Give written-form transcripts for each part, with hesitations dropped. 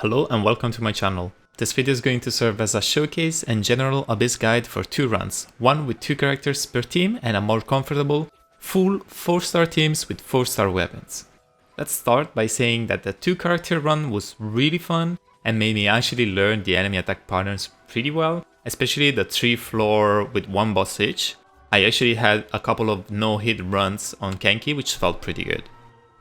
Hello and welcome to my channel. This video is going to serve as a showcase and general Abyss guide for 2 runs, one with 2 characters per team and a more comfortable, full 4-star teams with 4-star weapons. Let's start by saying that the 2 character run was really fun and made me actually learn the enemy attack patterns pretty well, especially the 3 floor with 1 boss each. I actually had a couple of no-hit runs on Kenki which felt pretty good.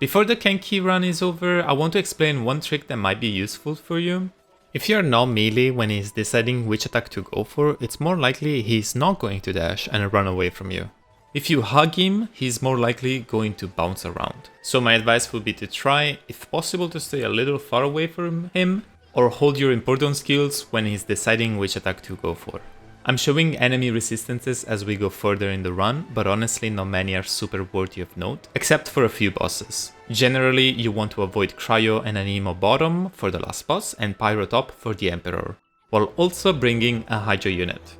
Before the Kenki run is over, I want to explain one trick that might be useful for you. If you're not melee when he's deciding which attack to go for, it's more likely he's not going to dash and run away from you. If you hug him, he's more likely going to bounce around. So my advice would be to try, if possible, to stay a little far away from him, or hold your important skills when he's deciding which attack to go for. I'm showing enemy resistances as we go further in the run, but honestly not many are super worthy of note, except for a few bosses. Generally, you want to avoid Cryo and Animo bottom for the last boss and Pyro top for the Emperor, while also bringing a Hydra unit.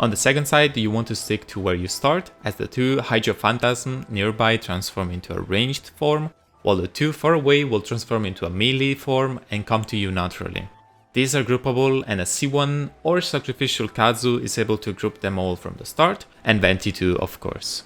On the second side, you want to stick to where you start, as the 2 Hydra Phantasm nearby transform into a ranged form, while the 2 far away will transform into a melee form and come to you naturally. These are groupable, and a C1 or Sacrificial Kazu is able to group them all from the start, and Venti too, of course.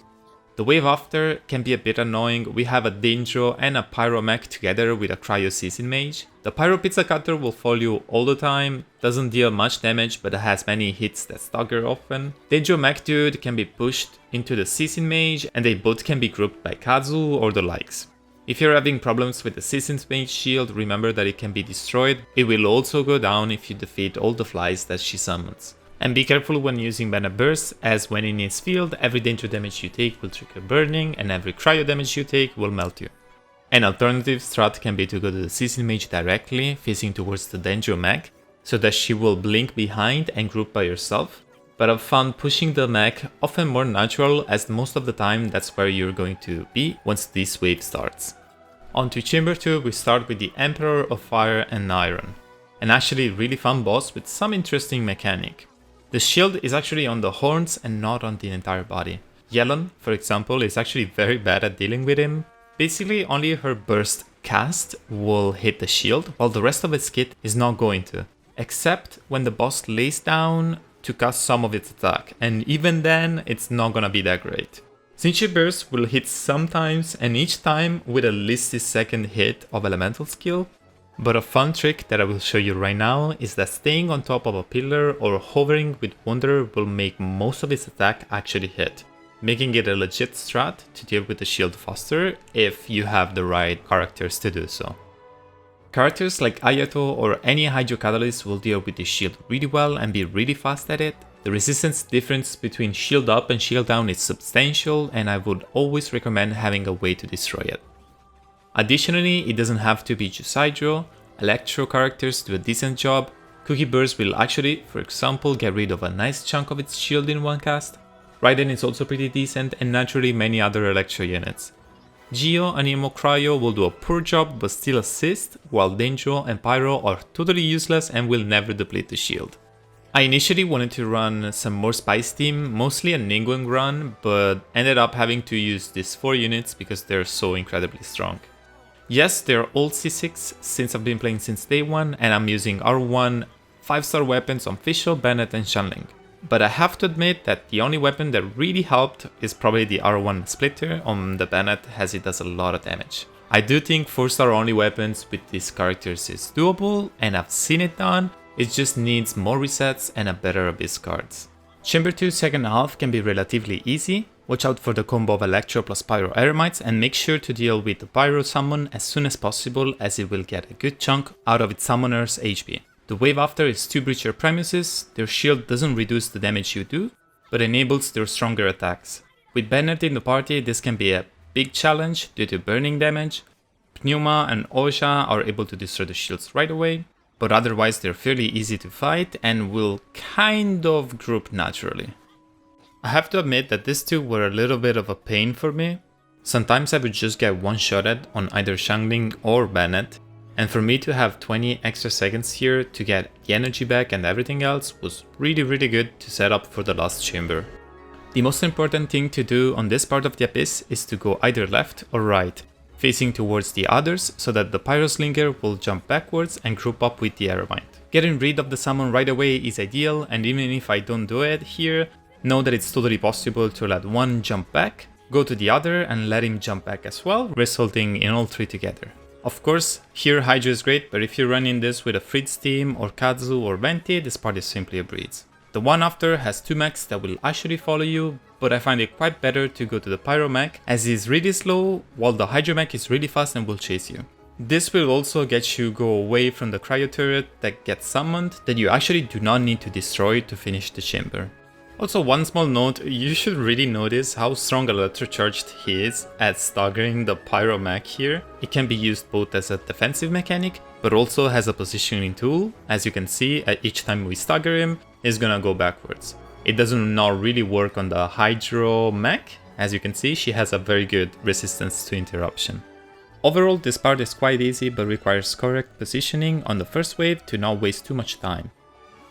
The wave after can be a bit annoying. We have a Dendro and a Pyro mech together with a Cryo Season Mage. The Pyro Pizza Cutter will follow you all the time, doesn't deal much damage but has many hits that stagger often. Dendro mech dude can be pushed into the Season Mage, and they both can be grouped by Kazu or the likes. If you're having problems with the Season Mage shield, remember that it can be destroyed. It will also go down if you defeat all the flies that she summons. And be careful when using Banner Burst, as when in his field, every danger damage you take will trigger burning and every cryo damage you take will melt you. An alternative strat can be to go to the Season Mage directly, facing towards the Dendro mech, so that she will blink behind and group by herself. But I've found pushing the mech often more natural, as most of the time that's where you're going to be once this wave starts. On to Chamber 2, we start with the Emperor of Fire and Iron, an actually really fun boss with some interesting mechanic. The shield is actually on the horns and not on the entire body. Yelon, for example, is actually very bad at dealing with him. Basically, only her burst cast will hit the shield, while the rest of its kit is not going to, except when the boss lays down to cast some of its attack, and even then it's not gonna be that great. Signature Burst will hit sometimes, and each time with at least the second hit of elemental skill, but a fun trick that I will show you right now is that staying on top of a pillar or hovering with Wanderer will make most of its attack actually hit, making it a legit strat to deal with the shield faster if you have the right characters to do so. Characters like Ayato or any Hydro Catalyst will deal with the shield really well and be really fast at it. The resistance difference between shield up and shield down is substantial, and I would always recommend having a way to destroy it. Additionally, it doesn't have to be just Hydro. Electro characters do a decent job. Cookie Burst will actually, for example, get rid of a nice chunk of its shield in one cast. Raiden is also pretty decent, and naturally many other Electro units. Geo, Animo, Cryo will do a poor job but still assist, while Dendro and Pyro are totally useless and will never deplete the shield. I initially wanted to run some more Spice team, mostly a Ningguang run, but ended up having to use these 4 units because they're so incredibly strong. Yes, they're all C6 since I've been playing since day 1, and I'm using R1 5-star weapons on Fischl, Bennett and Shanling. But I have to admit that the only weapon that really helped is probably the R1 Splitter on the Bennett, as it does a lot of damage. I do think 4-star only weapons with these characters is doable, and I've seen it done. It just needs more resets and a better Abyss cards. Chamber 2 second half can be relatively easy. Watch out for the combo of Electro plus Pyro Eremites and make sure to deal with the Pyro summon as soon as possible, as it will get a good chunk out of its summoner's HP. The wave after is 2 Breacher Primuses. Their shield doesn't reduce the damage you do, but enables their stronger attacks. With Bennett in the party, this can be a big challenge due to burning damage. Pneuma and Oja are able to destroy the shields right away, but otherwise they're fairly easy to fight and will kind of group naturally. I have to admit that these 2 were a little bit of a pain for me. Sometimes I would just get one-shotted on either Xiangling or Bennett, and for me to have 20 extra seconds here to get the energy back and everything else was really good to set up for the last chamber. The most important thing to do on this part of the Abyss is to go either left or right. facing towards the others so that the Pyroslinger will jump backwards and group up with the Aeromite. Getting rid of the summon right away is ideal, and even if I don't do it here, know that it's totally possible to let one jump back, go to the other and let him jump back as well, resulting in all three together. Of course, here Hydro is great, but if you're running this with a Fritz team or Kazu or Venti, this part is simply a breeze. The one after has 2 mechs that will actually follow you, but I find it quite better to go to the Pyro mech as he's really slow, while the Hydro mech is really fast and will chase you. This will also get you go away from the Cryo turret that gets summoned that you actually do not need to destroy to finish the chamber. Also, one small note, you should really notice how strong electrocharged he is at staggering the Pyro mech here. It can be used both as a defensive mechanic, but also as a positioning tool. As you can see, at each time we stagger him, he's gonna go backwards. It doesn't not really work on the Hydro mech. As you can see, she has a very good resistance to interruption. Overall, this part is quite easy, but requires correct positioning on the first wave to not waste too much time.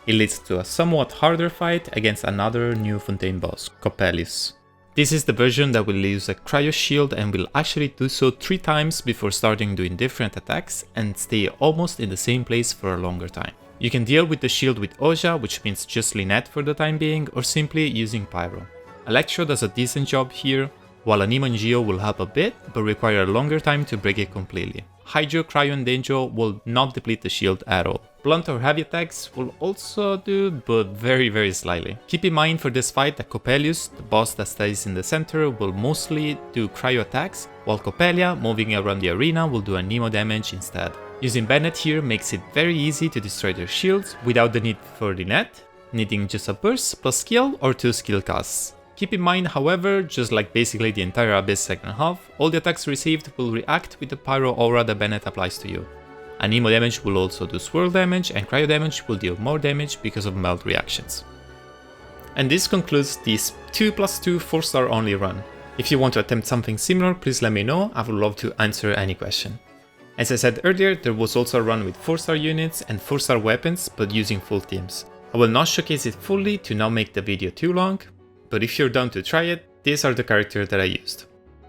It leads to a somewhat harder fight against another new Fontaine boss, Coppelius. This is the version that will use a Cryo shield and will actually do so 3 times before starting doing different attacks and stay almost in the same place for a longer time. You can deal with the shield with Oja, which means just Lynette for the time being, or simply using Pyro. Electro does a decent job here, while Animo and Geo will help a bit, but require a longer time to break it completely. Hydro, Cryo and Denjo will not deplete the shield at all. Blunt or heavy attacks will also do, but very slightly. Keep in mind for this fight that Coppelius, the boss that stays in the center, will mostly do Cryo attacks, while Coppelia, moving around the arena, will do Animo damage instead. Using Bennett here makes it very easy to destroy their shields without the need for Lynette, needing just a burst plus skill or 2 skill casts. Keep in mind, however, just like basically the entire Abyss second half, all the attacks received will react with the Pyro aura that Bennett applies to you. Animo damage will also do swirl damage, and Cryo damage will deal more damage because of melt reactions. And this concludes this 2+2 4-star only run. If you want to attempt something similar, please let me know, I would love to answer any question. As I said earlier, there was also a run with 4-star units and 4-star weapons, but using full teams. I will not showcase it fully to not make the video too long, but if you're down to try it, these are the characters that I used.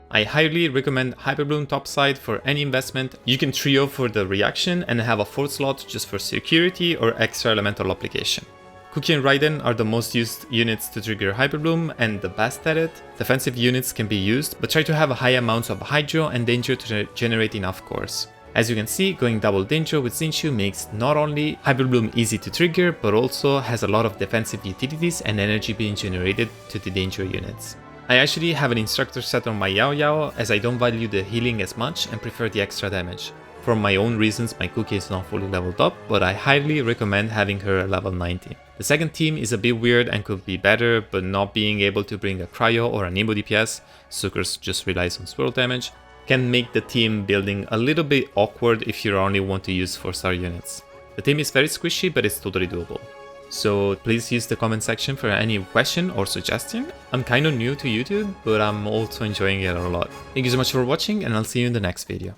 I highly recommend Hyperbloom topside for any investment. You can trio for the reaction and have a 4th slot just for security or extra elemental application. Cookie and Raiden are the most used units to trigger Hyperbloom and the best at it. Defensive units can be used, but try to have a high amount of Hydro and Danger to generate enough cores. As you can see, going double Danger with Zinchu makes not only Hyperbloom easy to trigger, but also has a lot of defensive utilities and energy being generated to the Danger units. I actually have an instructor set on my Yao Yao as I don't value the healing as much and prefer the extra damage. For my own reasons, my Cookie is not fully leveled up, but I highly recommend having her at level 90. The second team is a bit weird and could be better, but not being able to bring a Cryo or an Animo DPS, Suckers just relies on swirl damage, can make the team building a little bit awkward if you only want to use 4-star units. The team is very squishy, but it's totally doable. So please use the comment section for any question or suggestion. I'm kind of new to YouTube, but I'm also enjoying it a lot. Thank you so much for watching, and I'll see you in the next video.